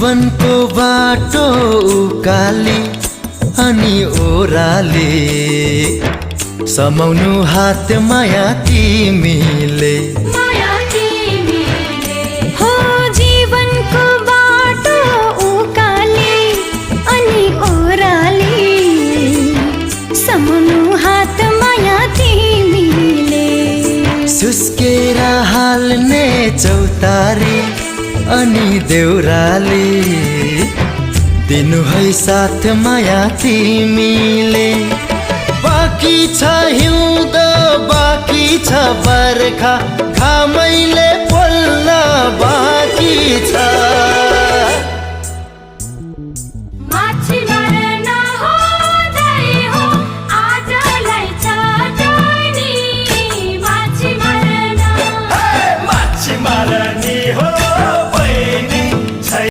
जीवनको बाटो उकाली अनि ओह्राले समाउनु हात माया तिमीले हो जीवनको बाटो उकाली अनि ओह्राले समाउनु हात माया तिमीले सुस्केर हाल्ने चौतारी अनि देउराले दिनु है साथ माया तिमीले बाँकी छ हिउँदो बाँकी छ बर्खा घामैले पोल्न बाँकी छ